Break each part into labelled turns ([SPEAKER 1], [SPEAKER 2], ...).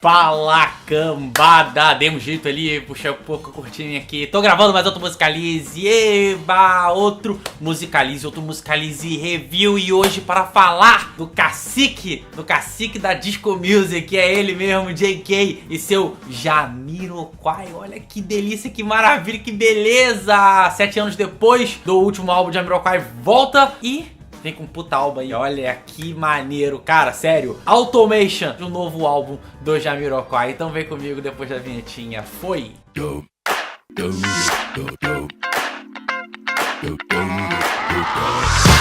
[SPEAKER 1] Fala, cambada! Demos jeito ali, puxei um pouco a cortininha aqui. Tô gravando mais outro Musicalize. Eba! Outro Musicalize Review. E hoje para falar do cacique da Disco Music, que é ele mesmo, JK, e seu Jamiroquai. Olha que delícia, que maravilha, que beleza! 7 anos depois do último álbum de Jamiroquai, volta e vem com um puta álbum aí, olha que maneiro. Cara, sério, Automation, de um novo álbum do Jamiroquai. Então vem comigo depois da vinhetinha. Foi!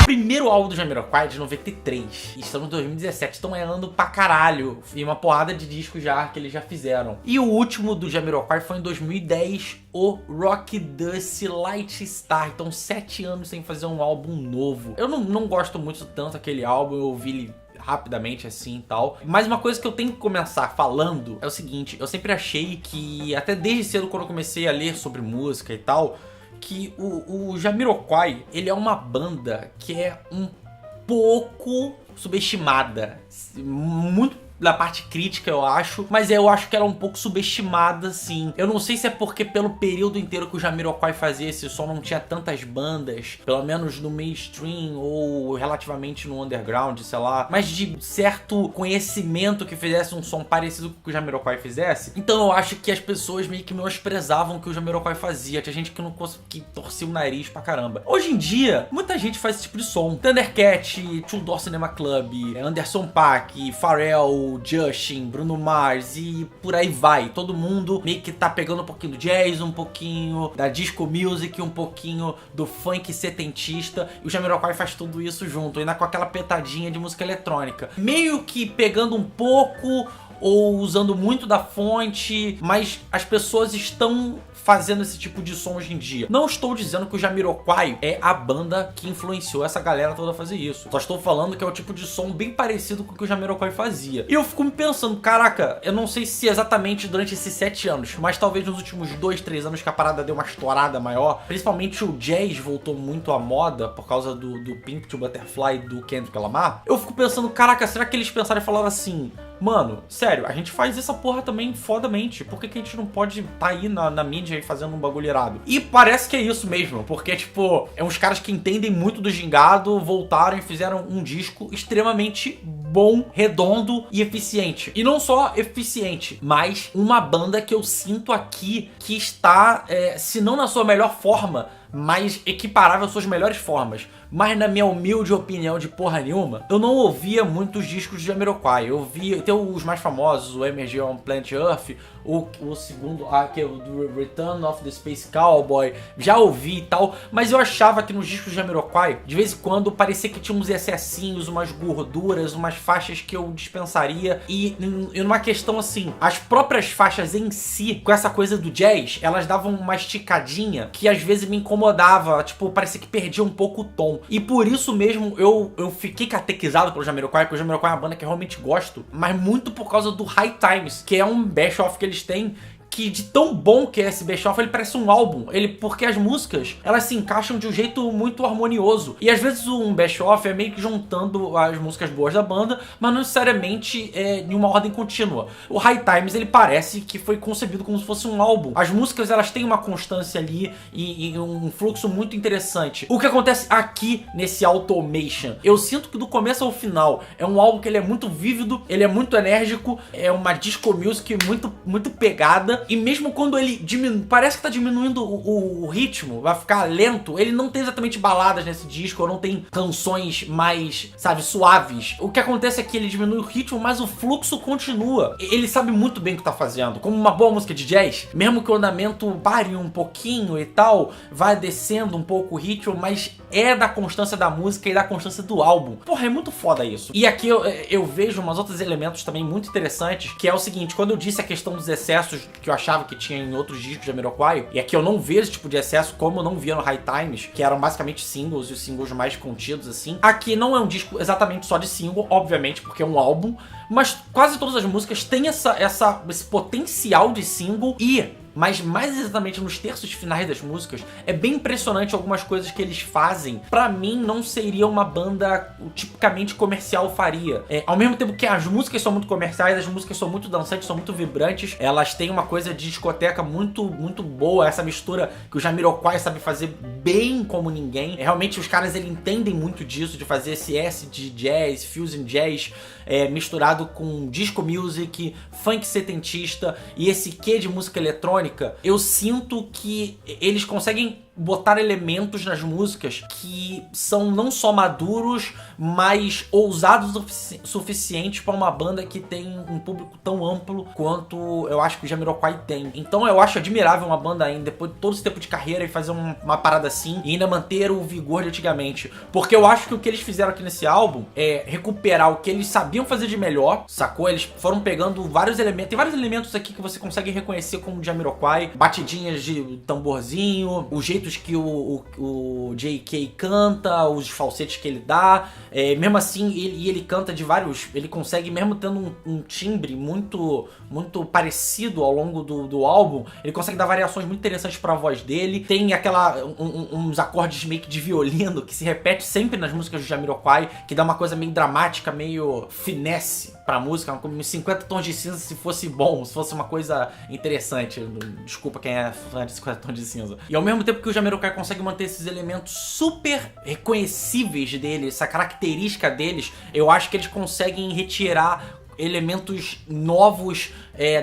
[SPEAKER 1] Primeiro álbum do Jamiroquai é de 93. Estamos em 2017, então é ano pra caralho. E uma porrada de discos já que eles já fizeram. E o último do Jamiroquai foi em 2010, o Rock Dust Light Star. Então 7 anos sem fazer um álbum novo. Eu não gosto muito tanto daquele álbum, eu ouvi ele rapidamente assim e tal. Mas uma coisa que eu tenho que começar falando é o seguinte: eu sempre achei que, até desde cedo quando eu comecei a ler sobre música e tal, que o Jamiroquai, ele é uma banda que é um pouco subestimada. Muito da parte crítica, eu acho, mas eu acho que ela é um pouco subestimada, sim. Eu não sei se é porque pelo período inteiro que o Jamiroquai fazia esse som não tinha tantas bandas, pelo menos no mainstream ou relativamente no underground, sei lá, mas de certo conhecimento que fizesse um som parecido com o que o Jamiroquai fizesse. Então eu acho que as pessoas meio que menosprezavam o que o Jamiroquai fazia. Tinha gente que torcia o nariz pra caramba. Hoje em dia, muita gente faz esse tipo de som. Thundercat, Two Door Cinema Club, Anderson .Paak, Pharrell, Justin, Bruno Mars e por aí vai. Todo mundo meio que tá pegando um pouquinho do jazz, um pouquinho da disco music, um pouquinho do funk setentista. E o Jamiroquai faz tudo isso junto, ainda com aquela petadinha de música eletrônica. Meio que pegando um pouco ou usando muito da fonte, mas as pessoas estão fazendo esse tipo de som hoje em dia. Não estou dizendo que o Jamiroquai é a banda que influenciou essa galera toda a fazer isso. Só estou falando que é o tipo de som bem parecido com o que o Jamiroquai fazia. E eu fico me pensando, caraca, eu não sei se exatamente durante esses 7 anos, mas talvez nos últimos 2, 3 anos que a parada deu uma estourada maior, principalmente o jazz voltou muito à moda por causa do Pimp to Butterfly do Kendrick Lamar. Eu fico pensando, caraca, será que eles pensaram e falaram assim: mano, sério, a gente faz essa porra também fodamente, por que a gente não pode tá aí na mídia aí fazendo um bagulho irado? E parece que é isso mesmo, porque, tipo, é uns caras que entendem muito do gingado, voltaram e fizeram um disco extremamente bom, redondo e eficiente. E não só eficiente, mas uma banda que eu sinto aqui que está, se não na sua melhor forma, mas equiparável às suas melhores formas. Mas na minha humilde opinião de porra nenhuma, eu não ouvia muitos discos de Jamiroquai. Eu ouvia, tem os mais famosos, o MG on Planet Earth, o segundo, que é o do Return of the Space Cowboy, já ouvi e tal, mas eu achava que nos discos de Jamiroquai, de vez em quando, parecia que tinha uns excessinhos, umas gorduras, umas faixas que eu dispensaria, e numa questão assim, as próprias faixas em si, com essa coisa do jazz, elas davam uma esticadinha que às vezes me incomodava, tipo, parecia que perdia um pouco o tom. E por isso mesmo eu fiquei catequizado pelo Jamiroquai, porque o Jamiroquai é uma banda que eu realmente gosto, mas muito por causa do High Times, que é um best-of que eles têm, que de tão bom que é esse best-of, ele parece um álbum. Porque as músicas, elas se encaixam de um jeito muito harmonioso. E às vezes um best-of é meio que juntando as músicas boas da banda, mas não necessariamente em uma ordem contínua. O High Times, ele parece que foi concebido como se fosse um álbum. As músicas, elas têm uma constância ali e um fluxo muito interessante. O que acontece aqui nesse Automation? Eu sinto que do começo ao final é um álbum que ele é muito vívido, ele é muito enérgico, é uma disco music muito pegada. E mesmo quando ele parece que tá diminuindo o ritmo, vai ficar lento, ele não tem exatamente baladas nesse disco, ou não tem canções mais, sabe, suaves. O que acontece é que ele diminui o ritmo, mas o fluxo continua. Ele sabe muito bem o que tá fazendo. Como uma boa música de jazz, mesmo que o andamento pare um pouquinho e tal, vai descendo um pouco o ritmo, mas é da constância da música e da constância do álbum. Porra, é muito foda isso. E aqui eu vejo umas outros elementos também muito interessantes, que é o seguinte: quando eu disse a questão dos excessos que eu achava que tinha em outros discos de Jamiroquai, e aqui eu não vejo esse tipo de excesso, como eu não via no High Times, que eram basicamente singles e os singles mais contidos assim. Aqui não é um disco exatamente só de single, obviamente, porque é um álbum, mas quase todas as músicas têm esse potencial de single. E mas mais exatamente nos terços finais das músicas, é bem impressionante algumas coisas que eles fazem. Pra mim, não seria uma banda tipicamente comercial faria. Ao mesmo tempo que as músicas são muito comerciais, as músicas são muito dançantes, são muito vibrantes, elas têm uma coisa de discoteca muito, muito boa, essa mistura que o Jamiroquai sabe fazer bem como ninguém. Realmente os caras entendem muito disso, de fazer esse acid jazz, fusion jazz, misturado com disco music, funk setentista e esse quê de música eletrônica. Eu sinto que eles conseguem botar elementos nas músicas que são não só maduros, mas ousados o suficiente para uma banda que tem um público tão amplo quanto eu acho que o Jamiroquai tem. Então eu acho admirável uma banda ainda, depois de todo esse tempo de carreira, e fazer uma parada assim e ainda manter o vigor de antigamente. Porque eu acho que o que eles fizeram aqui nesse álbum é recuperar o que eles sabiam fazer de melhor, sacou? Eles foram pegando vários elementos. Tem vários elementos aqui que você consegue reconhecer como Jamiroquai. Batidinhas de tamborzinho, o jeito que o J.K. canta, os falsetes que ele dá, mesmo assim ele canta de vários, ele consegue, mesmo tendo um timbre muito parecido ao longo do álbum, ele consegue dar variações muito interessantes pra voz dele. Tem uns acordes meio que de violino que se repete sempre nas músicas do Jamiroquai, que dá uma coisa meio dramática, meio finesse pra música, 50 tons de cinza se fosse bom, se fosse uma coisa interessante. Desculpa quem é fã de 50 tons de cinza. E ao mesmo tempo que o Jamiroquai consegue manter esses elementos super reconhecíveis dele, essa característica deles, eu acho que eles conseguem retirar elementos novos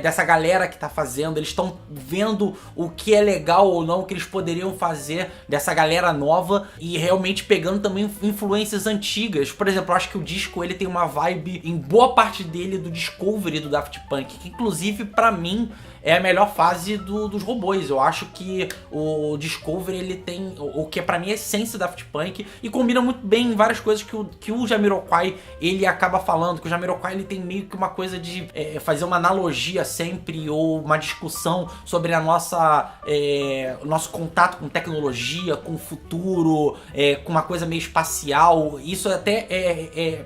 [SPEAKER 1] dessa galera que tá fazendo. Eles estão vendo o que é legal ou não, o que eles poderiam fazer dessa galera nova, e realmente pegando também influências antigas. Por exemplo, eu acho que o disco ele tem uma vibe, em boa parte dele, do Discovery do Daft Punk, que inclusive pra mim é a melhor fase dos robôs. Eu acho que o Discovery ele tem o que é pra mim a essência da Daft Punk, e combina muito bem em várias coisas que o Jamiroquai ele acaba falando. Que o Jamiroquai ele tem meio que uma coisa de fazer uma analogia sempre, ou uma discussão sobre a nosso contato com tecnologia, com o futuro, com uma coisa meio espacial. Isso até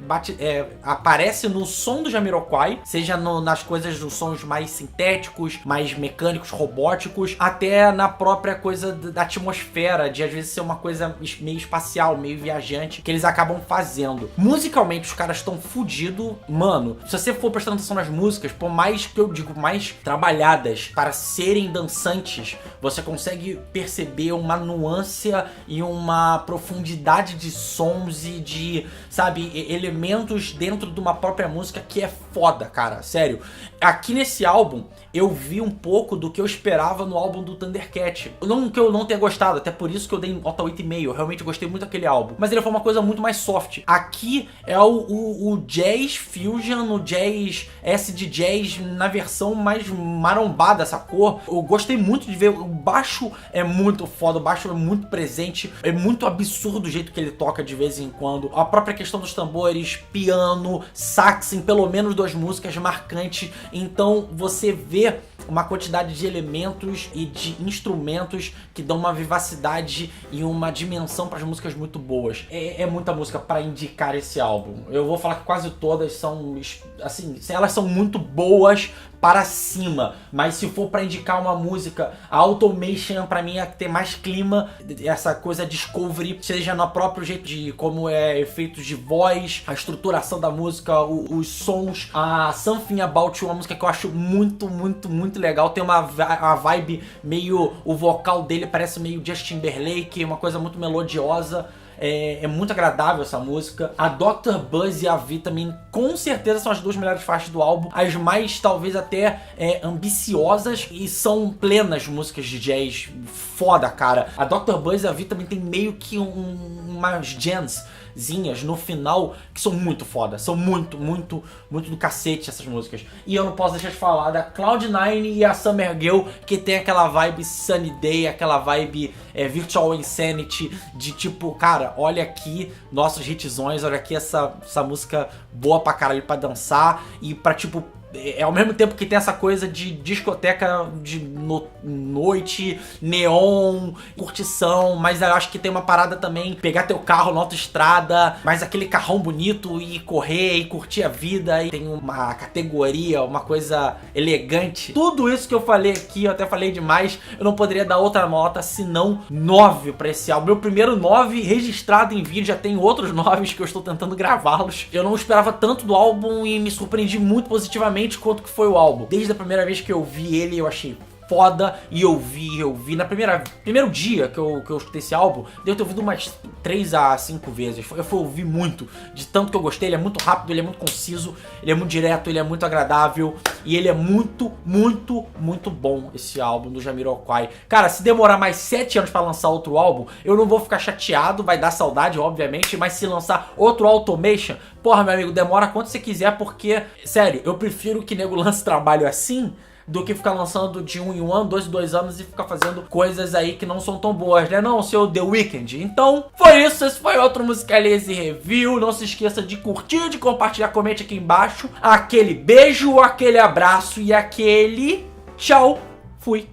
[SPEAKER 1] aparece no som do Jamiroquai, seja nas coisas dos sons mais sintéticos, mais mecânicos, robóticos, até na própria coisa da atmosfera, de às vezes ser uma coisa meio espacial, meio viajante, que eles acabam fazendo. Musicalmente os caras estão fodidos, mano. Se você for prestando atenção nas músicas, por mais que eu digo mais trabalhadas para serem dançantes, você consegue perceber uma nuance e uma profundidade de sons e de, sabe, elementos dentro de uma própria música que é foda, cara, sério. Aqui nesse álbum eu vi um pouco do que eu esperava no álbum do Thundercat. Não que eu não tenha gostado, até por isso que eu dei nota 8,5. Eu realmente gostei muito daquele álbum, mas ele foi uma coisa muito mais soft. Aqui é o jazz fusion, o jazz acid jazz na versão mais marombada, essa cor. Eu gostei muito de ver. O baixo é muito foda, o baixo é muito presente, é muito absurdo o jeito que ele toca de vez em quando. A própria questão dos tambores, piano, sax em pelo menos 2 músicas marcantes. Então você vê uma quantidade de elementos e de instrumentos que dão uma vivacidade e uma dimensão para as músicas muito boas. É muita música para indicar esse álbum. Eu vou falar que quase todas são, assim, elas são muito boas para cima, mas se for para indicar uma música, a Automation pra mim é que tem mais clima, essa coisa Discovery, seja no próprio jeito de como é efeitos de voz, a estruturação da música, os sons, a Something About You, uma música que eu acho muito, muito, muito legal, tem uma vibe meio, o vocal dele parece meio Justin Timberlake, uma coisa muito melodiosa. É muito agradável essa música. A Dr. Buzz e a Vitamin com certeza são as 2 melhores faixas do álbum, as mais talvez até ambiciosas, e são plenas músicas de jazz foda, cara. A Dr. Buzz e a Vitamin tem meio que umas jamzinhas no final que são muito foda, são muito, muito, muito do cacete essas músicas. E eu não posso deixar de falar da Cloud9 e a Summer Girl, que tem aquela vibe Sunny Day, aquela vibe Virtual Insanity, de tipo, cara, olha aqui nossos hitzões, olha aqui essa música boa pra caralho pra dançar e pra tipo ao mesmo tempo que tem essa coisa de discoteca de noite, neon, curtição, mas eu acho que tem uma parada também, pegar teu carro na autoestrada, mas aquele carrão bonito e correr e curtir a vida, e tem uma categoria, uma coisa elegante. Tudo isso que eu falei aqui, eu até falei demais, eu não poderia dar outra nota senão 9 pra esse álbum. Meu primeiro 9 registrado em vídeo, já tem outros 9 que eu estou tentando gravá-los. Eu não esperava tanto do álbum e me surpreendi muito positivamente quanto que foi o álbum. Desde a primeira vez que eu vi ele, eu achei foda, e eu vi. Na primeiro dia que eu escutei esse álbum, devo ter ouvido umas 3 a 5 vezes. Eu fui ouvir muito, de tanto que eu gostei. Ele é muito rápido, ele é muito conciso, ele é muito direto, ele é muito agradável, e ele é muito, muito, muito bom, esse álbum do Jamiroquai. Cara, se demorar mais 7 anos pra lançar outro álbum, eu não vou ficar chateado, vai dar saudade, obviamente, mas se lançar outro Automation, porra, meu amigo, demora quanto você quiser, porque, sério, eu prefiro que nego lance trabalho assim do que ficar lançando de 1 em 1 ano, 2 em 2 anos e ficar fazendo coisas aí que não são tão boas, né não, seu The Weeknd? Então, foi isso, esse foi outro Musicalize Review. Não se esqueça de curtir, de compartilhar, comente aqui embaixo. Aquele beijo, aquele abraço e aquele tchau, fui.